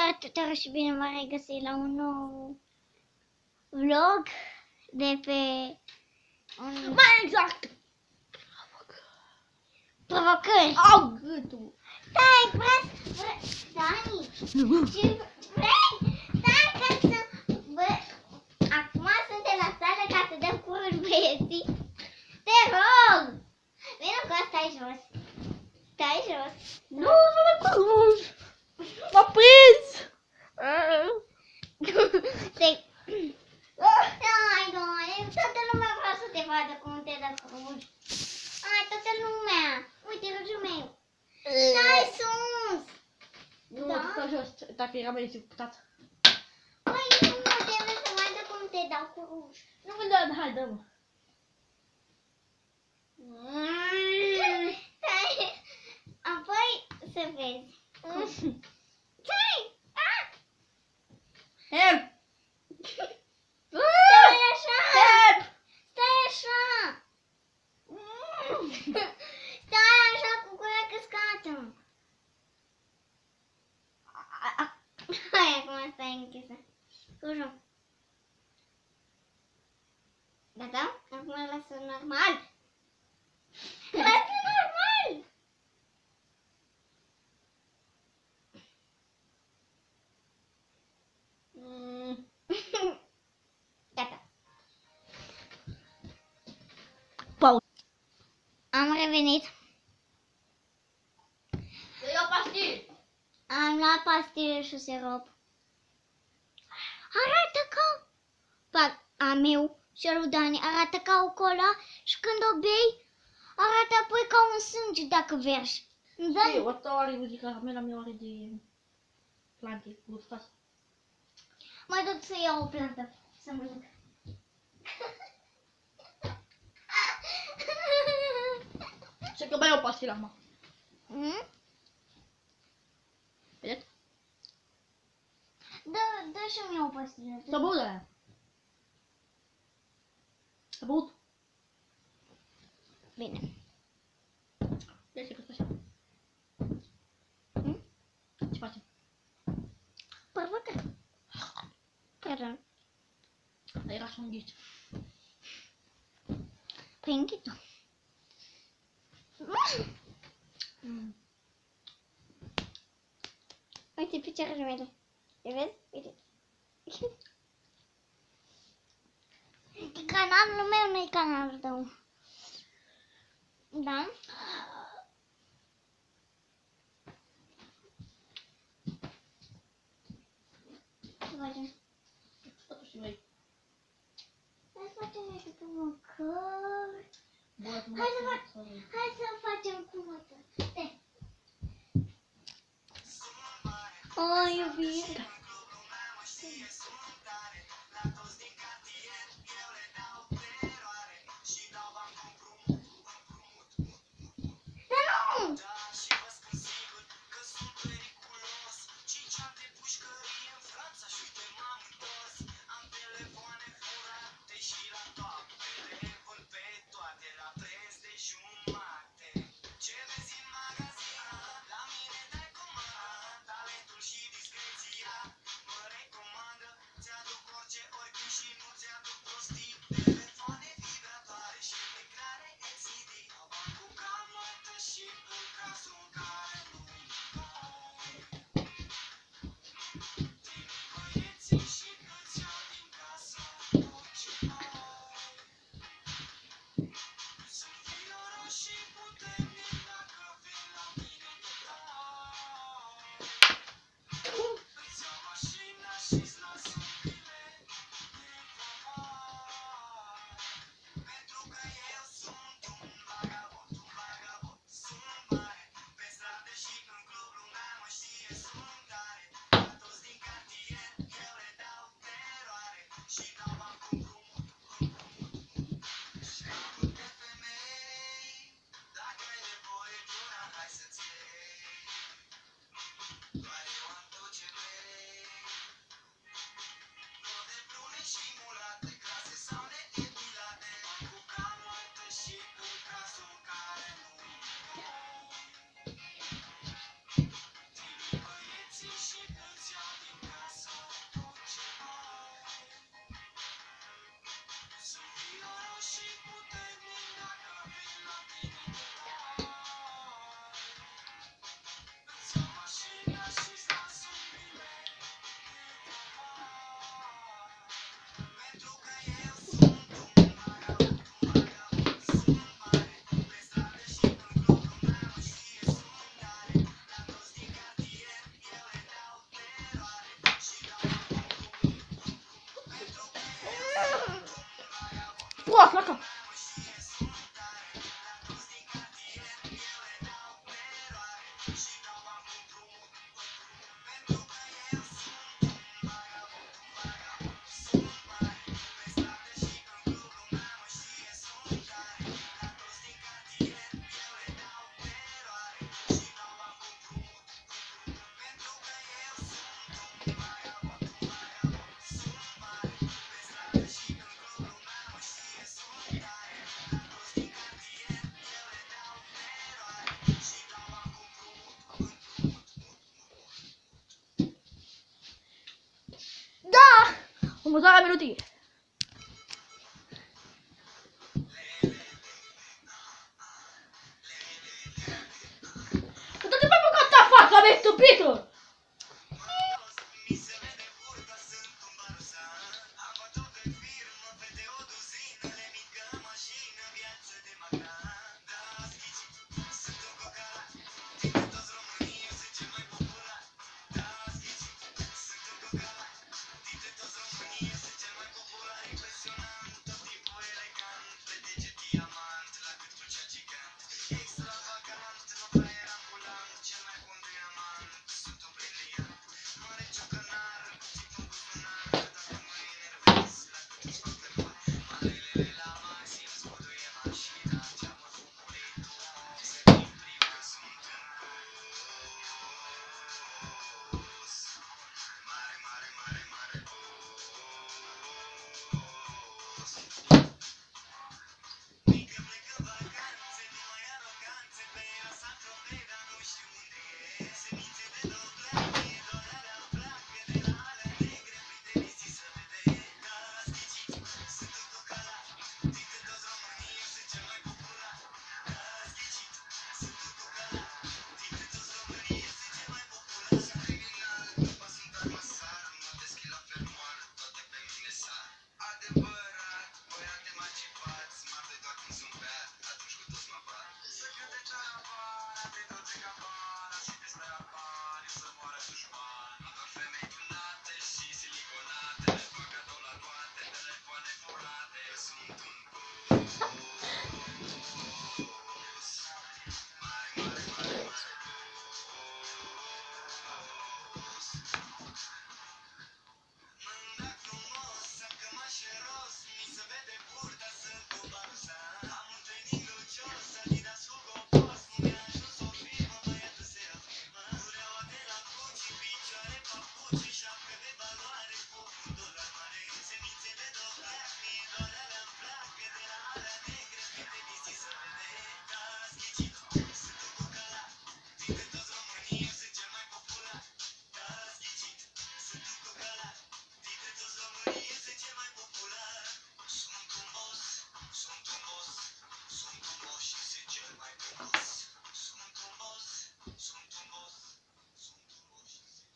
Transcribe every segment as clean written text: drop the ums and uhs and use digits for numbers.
Salutare și bine m-am regăsit la un nou vlog de pe Mai exact! provocări. Au gâtul! Stai, Dani! Și vrei? Stai ca să... Acum suntem la sală ca să dăm curul băieții. Te rog! Vino că stai jos. Stai jos. Nu, nu curul! M-a prins! Hai, Doamne, toată lumea vrea să te vadă cum te dă cruci. Hai, toată lumea. Uite, rugul meu. Stai sus. Nu, Da? stai jos, dacă era mai executat. Păi nu, trebuie să vadă cum te dau cruci. Nu mă dă, hai, dă-mă. Stai. Apoi să vezi. Stai. Help! Stai așa. Help! Stai așa. Stai așa cu gura căscată. Hai, acum stai închisă. Cuju. Gata? Acum lasă normal. Lasă normal. Gata. Pauză. Am revenit. Să iau pastili. Am luat pastile și sirop. Arată ca a meu și al lui Dani arată ca o cola și când o bei arată apoi ca un sânge dacă vergi. Știi, o să are muzica mea are de plante gustoase. Mă duc să iau o plantă să mă duc. Și că mai iau pastila acum. Vedeți? Dă și-mi iau pastile. S-a băut aia. S-a băut. Bine. Vezi că stă așa. Ce facem? Provocare. Care? Dar era așa un ghici. Păi închid-o. Uite picioarele mele. Le vezi? Uite. Canalul meu nu-i canalul tău. Da? Ce facem? Totuși noi. Hai să facem niște provocări. Hai Hai să facem cum uite. O, iubire. Dar nu! Următoarea melodie. Dar de mai băgat fața mea, stupitul!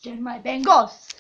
Cel mai bengos.